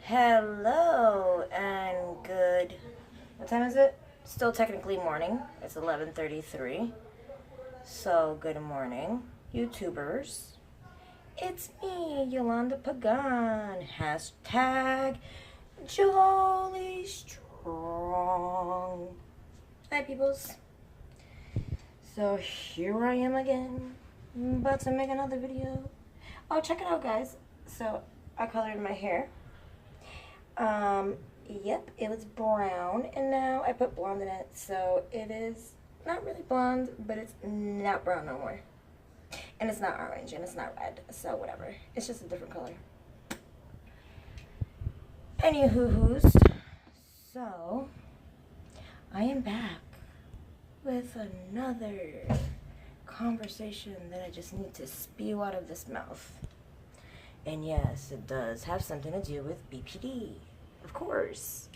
Hello and good. What time is it? Still technically morning. It's 11:33. So good morning, YouTubers. It's me, Yolanda Pagan. Hashtag Jolly Strong. Hi, peoples. So here I am again, about to make another video. Oh, check it out, guys. So I colored my hair. Yep, it was brown, and now I put blonde in it, so it is not really blonde, but it's not brown no more. And it's not orange, and it's not red, so whatever. It's just a different color. Anywho-hoos, so I am back with another conversation that I just need to spew out of this mouth. And yes, it does have something to do with BPD. Of course.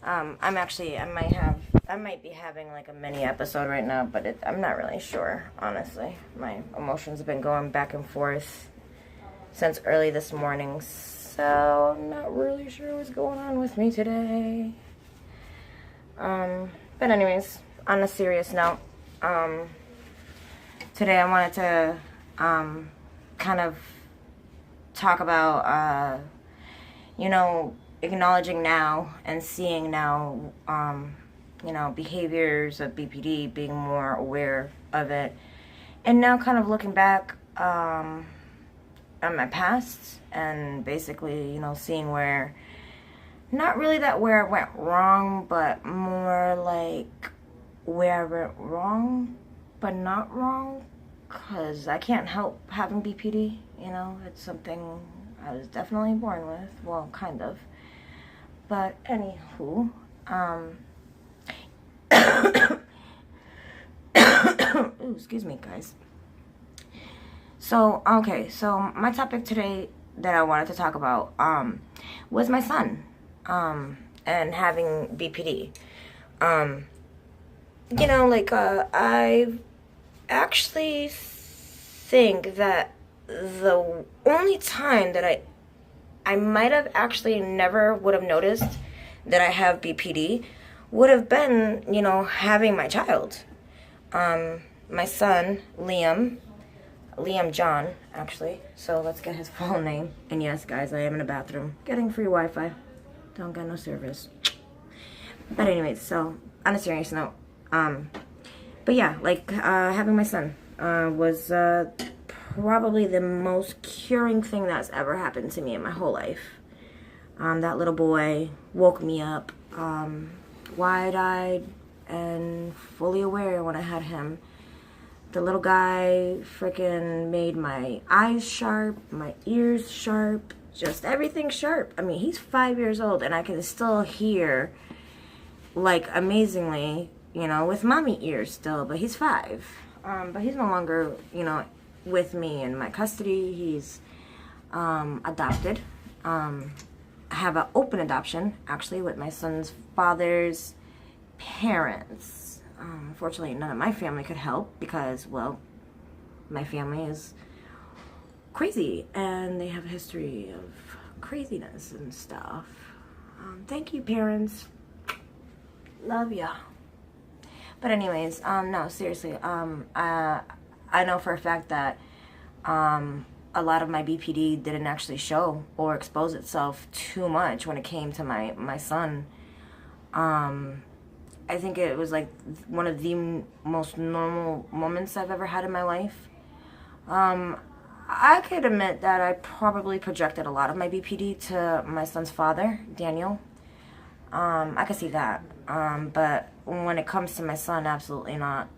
I might be having like a mini episode right now, but I'm not really sure, honestly. My emotions have been going back and forth since early this morning, so I'm not really sure what's going on with me today. But anyways, on a serious note, today I wanted to, kind of talk about, acknowledging now and seeing now, behaviors of BPD, being more aware of it, and now kind of looking back on my past and basically, seeing where, not really that where I went wrong, but more like where I went wrong, but not wrong, because I can't help having BPD, it's something I was definitely born with, well, kind of. But anywho, ooh, excuse me, guys. So, okay, so my topic today that I wanted to talk about, was my son, and having BPD. I actually think that the only time that I might have actually never would have noticed that I have BPD would have been, having my child. My son, LiamJohn, actually. So let's get his full name. And yes, guys, I am in a bathroom getting free Wi-Fi. Don't get no service. But anyways, so on a serious note, but yeah, having my son was probably the most curing thing that's ever happened to me in my whole life. That little boy woke me up, wide-eyed and fully aware when I had him. The little guy freaking made my eyes sharp, my ears sharp, just everything sharp. I mean, he's 5 years old, and I can still hear, amazingly, with mommy ears still, but he's 5. But he's no longer, with me in my custody. He's adopted. I have an open adoption, actually, with my son's father's parents. Unfortunately, none of my family could help because, well, my family is crazy, and they have a history of craziness and stuff. Thank you, parents. Love ya. But anyways, no, seriously, I know for a fact that a lot of my BPD didn't actually show or expose itself too much when it came to my son. I think it was like one of the most normal moments I've ever had in my life. I could admit that I probably projected a lot of my BPD to my son's father, Daniel. I could see that. But when it comes to my son, absolutely not.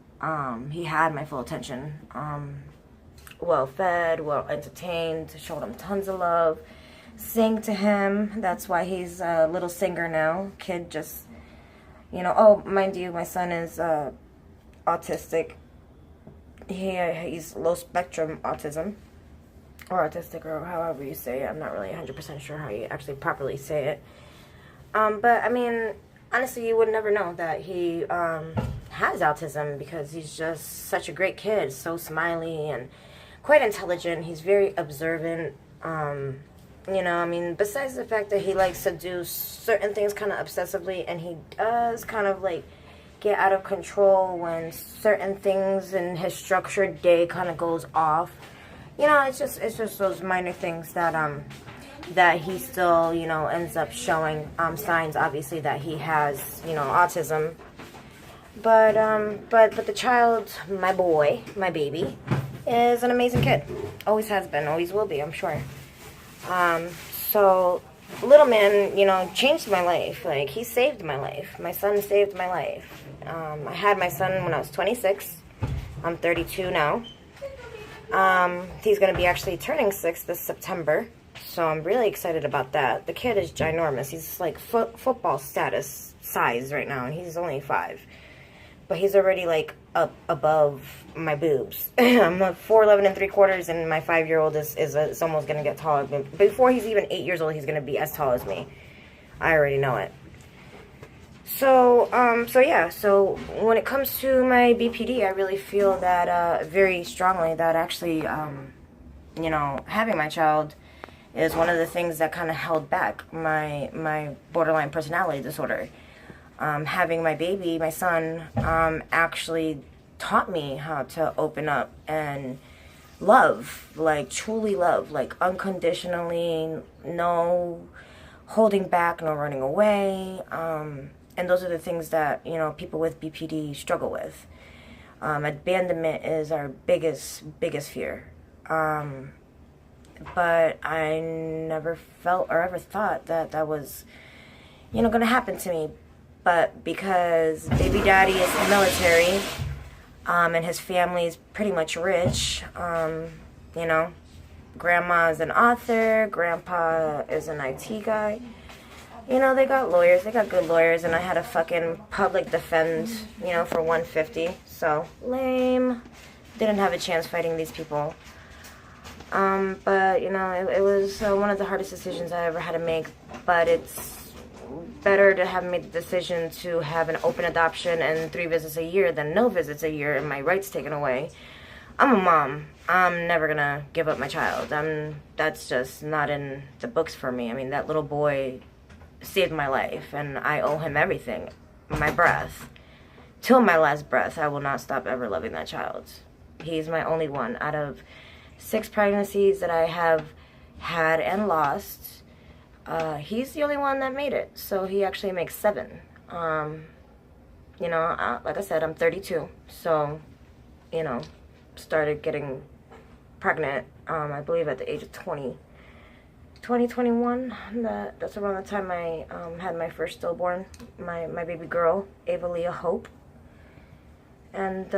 He had my full attention. Well fed, well entertained, showed him tons of love, sang to him. That's why he's a little singer now. Kid just, oh, mind you, my son is autistic. He's low spectrum autism, or autistic, or however you say it. I'm not really 100% sure how you actually properly say it. But I mean, honestly, you would never know that he has autism because he's just such a great kid, so smiley and quite intelligent. He's very observant. You know, I mean, besides the fact that he likes to do certain things kind of obsessively, and he does kind of like get out of control when certain things in his structured day kind of goes off. You know, it's just those minor things that he still, you know, ends up showing signs, obviously, that he has, you know, autism. But the child, my boy, my baby, is an amazing kid. Always has been, always will be, I'm sure. So, little man, you know, changed my life. Like, he saved my life. My son saved my life. I had my son when I was 26. I'm 32 now. He's going to be actually turning 6 this September. So I'm really excited about that. The kid is ginormous. He's like football status size right now, and he's only 5. But he's already like up above my boobs. I'm like 4'11 3/4, and my 5-year-old is almost gonna get taller. But before he's even 8 years old, he's gonna be as tall as me. I already know it. So yeah. So when it comes to my BPD, I really feel that very strongly that actually, you know, having my child is one of the things that kind of held back my borderline personality disorder. Having my baby, my son, actually taught me how to open up and love, like truly love, like unconditionally, no holding back, no running away. And those are the things that, you know, people with BPD struggle with. Abandonment is our biggest fear. But I never felt or ever thought that that was, you know, going to happen to me. But because baby daddy is military, and his family's pretty much rich, you know, grandma's an author, grandpa is an IT guy. You know, they got lawyers, they got good lawyers, and I had a fucking public defend, you know, for $150. So, lame. Didn't have a chance fighting these people. But, you know, it was one of the hardest decisions I ever had to make. But it's better to have made the decision to have an open adoption and 3 visits a year than no visits a year and my rights taken away. I'm a mom. I'm never gonna give up my child. That's just not in the books for me. I mean, that little boy saved my life, and I owe him everything. My breath. Till my last breath, I will not stop ever loving that child. He's my only one. Out of 6 pregnancies that I have had and lost, he's the only one that made it. So he actually makes 7. You know, like I said, I'm 32. So, you know, started getting pregnant, I believe at the age of 21. That's around the time I had my first stillborn, my baby girl, Ava Leah Hope. And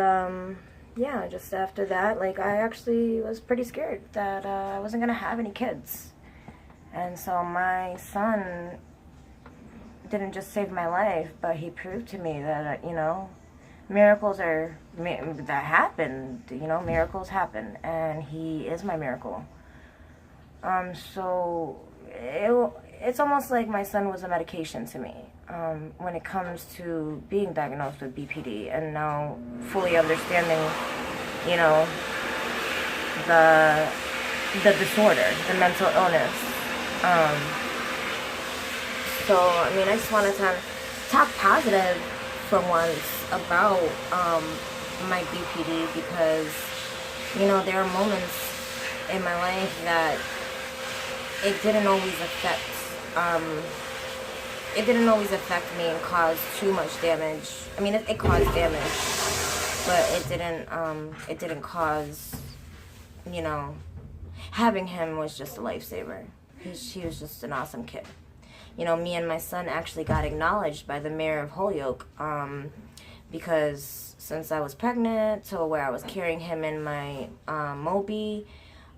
yeah, just after that, like, I actually was pretty scared that I wasn't gonna have any kids. And so my son didn't just save my life, but he proved to me that, you know, miracles that happen, you know, miracles happen, and he is my miracle. So it's almost like my son was a medication to me, when it comes to being diagnosed with BPD and now fully understanding, you know, the disorder, the mental illness. So, I mean, I just wanted to talk positive for once about my BPD, because, you know, there are moments in my life that it didn't always affect me and cause too much damage. I mean, it caused damage, but it didn't cause, you know, having him was just a lifesaver. He was just an awesome kid. You know, me and my son actually got acknowledged by the mayor of Holyoke, because since I was pregnant to where I was carrying him in my Moby,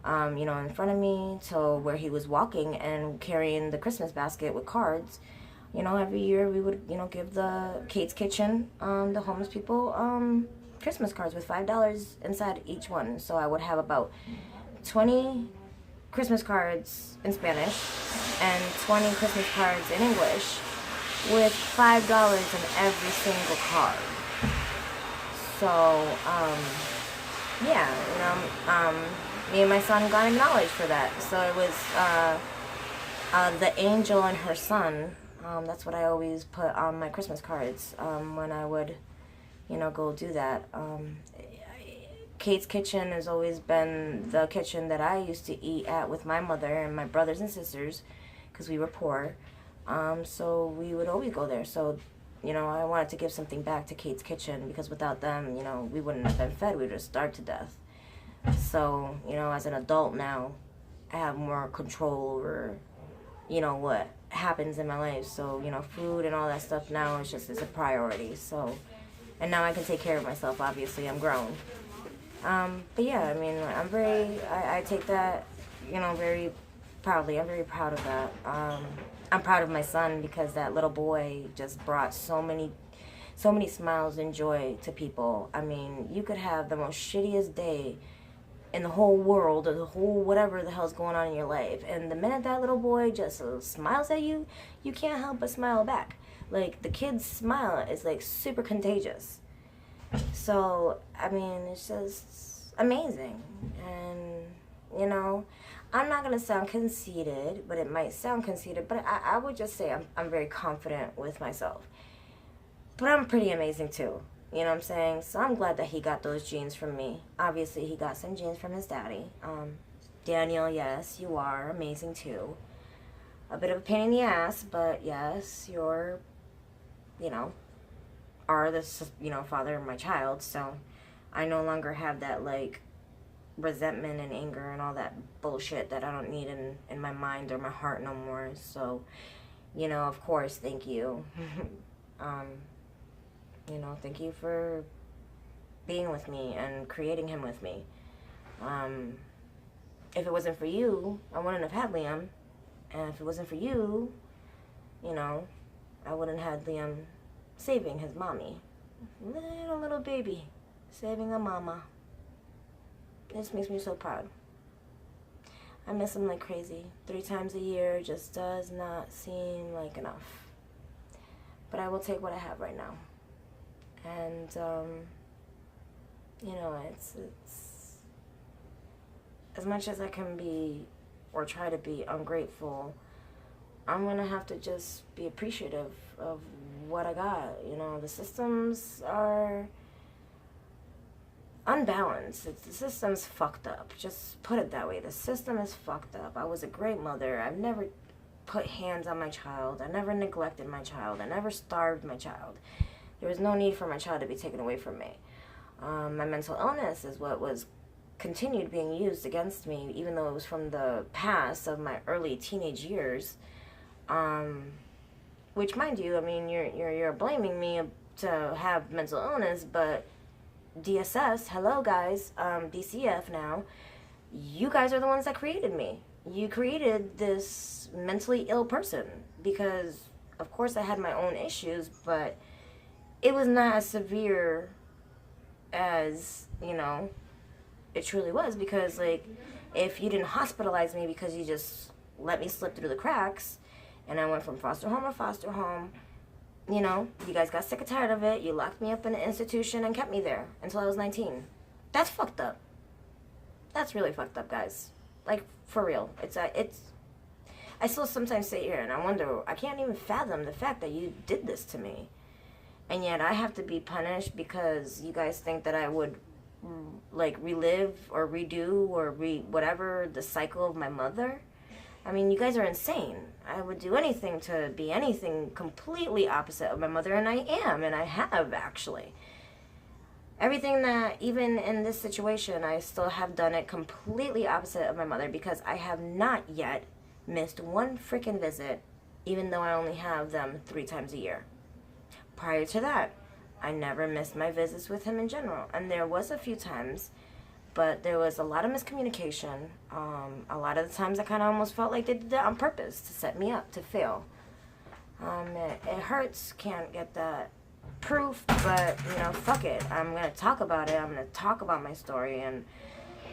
you know, in front of me, to where he was walking and carrying the Christmas basket with cards. You know, every year we would, you know, give the Kate's Kitchen, the homeless people, Christmas cards with $5 inside each one. So I would have about 20 Christmas cards in Spanish and 20 Christmas cards in English with $5 in every single card. So, yeah, you know, me and my son got acknowledged for that. So it was The angel and her son. That's what I always put on my Christmas cards when I would, go do that. Kate's Kitchen has always been the kitchen that I used to eat at with my mother and my brothers and sisters because we were poor. So we would always go there. So, I wanted to give something back to Kate's Kitchen because without them, we wouldn't have been fed. We'd just starve to death. So, as an adult now, I have more control over, what happens in my life. So, food and all that stuff now is a priority. So, and now I can take care of myself. Obviously, I'm grown. But yeah, I mean, I take that, very proudly. I'm very proud of that. I'm proud of my son because that little boy just brought so many smiles and joy to people. I mean, you could have the most shittiest day in the whole world or the whole whatever the hell's going on in your life, and the minute that little boy just smiles at you, you can't help but smile back. Like, the kid's smile is like super contagious. So, I mean, it's just amazing. And, I'm not going to sound conceited, but it might sound conceited, but I would just say I'm very confident with myself. But I'm pretty amazing too. You know what I'm saying? So I'm glad that he got those genes from me. Obviously, he got some genes from his daddy. Daniel, yes, you are amazing too. A bit of a pain in the ass, but yes, you're, are the, father of my child. So I no longer have that, like, resentment and anger and all that bullshit that I don't need in my mind or my heart no more. So, of course, thank you. Thank you for being with me and creating him with me. If it wasn't for you, I wouldn't have had Liam. And if it wasn't for you, I wouldn't have had Liam saving his mommy. Little baby saving a mama. This makes me so proud. I miss him like crazy. 3 times a year just does not seem like enough. But I will take what I have right now. And, it's as much as I can be or try to be ungrateful, I'm going to have to just be appreciative of what I got. The systems are unbalanced. The system's fucked up. Just put it that way. The system is fucked up. I was a great mother. I've never put hands on my child. I never neglected my child. I never starved my child. There was no need for my child to be taken away from me. My mental illness is what was continued being used against me, even though it was from the past of my early teenage years. Which, mind you, I mean, you're blaming me to have mental illness, but DSS, hello guys, BCF now, you guys are the ones that created me. You created this mentally ill person because, of course, I had my own issues, but it was not as severe as, it truly was, because, like, if you didn't hospitalize me because you just let me slip through the cracks, and I went from foster home to foster home, you guys got sick and tired of it, you locked me up in an institution and kept me there until I was 19. That's fucked up. That's really fucked up, guys. Like, for real. I still sometimes sit here and I wonder, I can't even fathom the fact that you did this to me. And yet I have to be punished because you guys think that I would, like, relive or redo or whatever the cycle of my mother. I mean, you guys are insane. I would do anything to be anything completely opposite of my mother, and I am, and I have, actually. Everything that, even in this situation, I still have done it completely opposite of my mother because I have not yet missed one freaking visit, even though I only have them 3 times a year. Prior to that, I never missed my visits with him in general. And there was a few times, but there was a lot of miscommunication. A lot of the times I kind of almost felt like they did that on purpose to set me up to fail. It hurts, can't get that proof, but, fuck it. I'm going to talk about it. I'm going to talk about my story and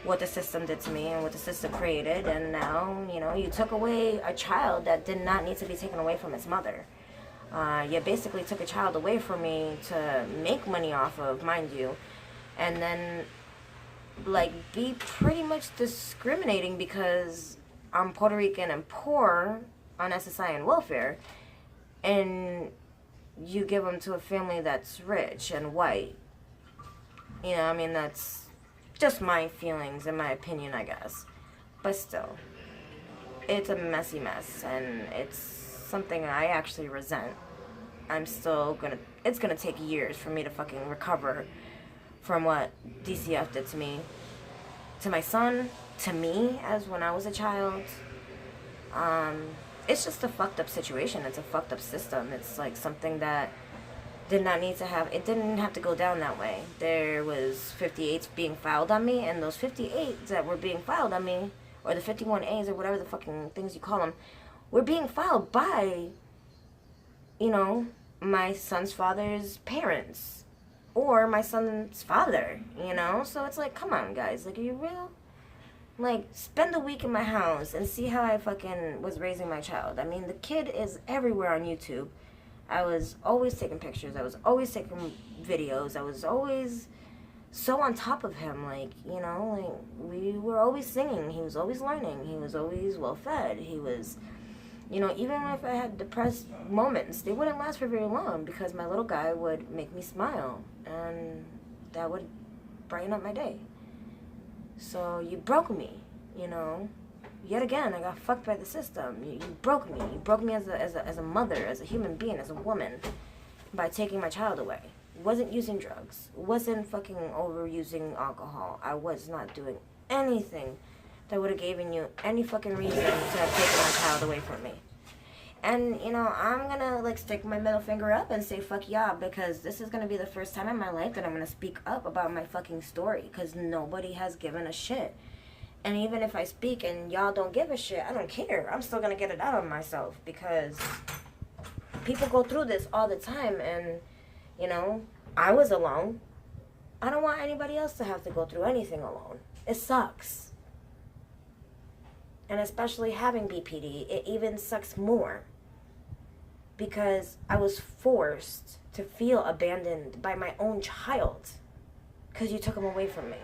what the system did to me and what the system created. And now, you took away a child that did not need to be taken away from its mother. You basically took a child away from me to make money off of, mind you, and then, like, be pretty much discriminating because I'm Puerto Rican and poor on SSI and welfare, and you give them to a family that's rich and white. You know, I mean, that's just my feelings and my opinion, I guess. But still, it's a messy mess, and it's something I actually resent. It's gonna take years for me to fucking recover from what DCF did to me, to my son, to me, as when I was a child. It's just a fucked up situation. It's a fucked up system. It's like something that did not need to have, it didn't have to go down that way. There was 58s being filed on me, and those 58s that were being filed on me, or the 51As, or whatever the fucking things you call them, were being filed by, you know, my son's father's parents, or my son's father, you know? So it's like, come on, guys, like, are you real? Like, spend a week in my house and see how I fucking was raising my child. I mean, the kid is everywhere on YouTube. I was always taking pictures. I was always taking videos. I was always so on top of him. Like, you know, like, we were always singing. He was always learning. He was always well-fed. He was, you know, even if I had depressed moments, they wouldn't last for very long because my little guy would make me smile. And that would brighten up my day. So you broke me, you know. Yet again, I got fucked by the system. You broke me. You broke me as a mother, as a human being, as a woman, by taking my child away. Wasn't using drugs. Wasn't fucking overusing alcohol. I was not doing anything that would have given you any fucking reason to have taken my child away from me. And, you know, I'm gonna, like, stick my middle finger up and say fuck y'all, because this is gonna be the first time in my life that I'm gonna speak up about my fucking story, because nobody has given a shit. And even if I speak and y'all don't give a shit, I don't care. I'm still gonna get it out of myself, because people go through this all the time, and, you know, I was alone. I don't want anybody else to have to go through anything alone. It sucks. And especially having BPD, it even sucks more, because I was forced to feel abandoned by my own child because you took him away from me.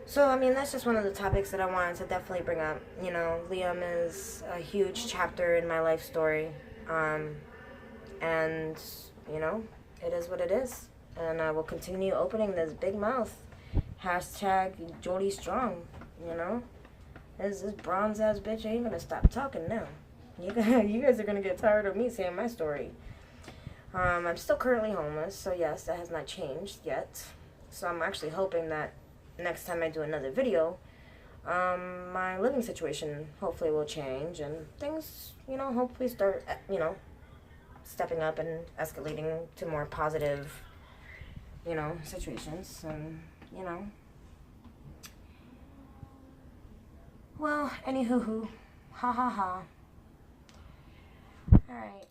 So, I mean, that's just one of the topics that I wanted to definitely bring up. You know, Liam is a huge chapter in my life story. And, you know, it is what it is. And I will continue opening this big mouth. Hashtag Jody Strong, you know. This bronze-ass bitch ain't gonna stop talking now. You guys are gonna get tired of me saying my story. I'm still currently homeless, so yes, that has not changed yet. So I'm actually hoping that next time I do another video, my living situation hopefully will change, and things, you know, hopefully start, you know, stepping up and escalating to more positive, you know, situations, and, you know. Well, anywho, ha ha ha. Alright,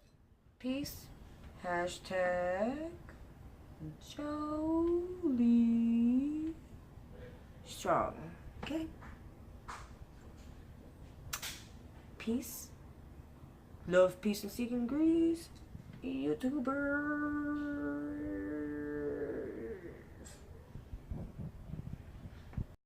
peace. Hashtag Jolly Strong. Okay? Peace. Love, peace, and seeking grace. YouTuber.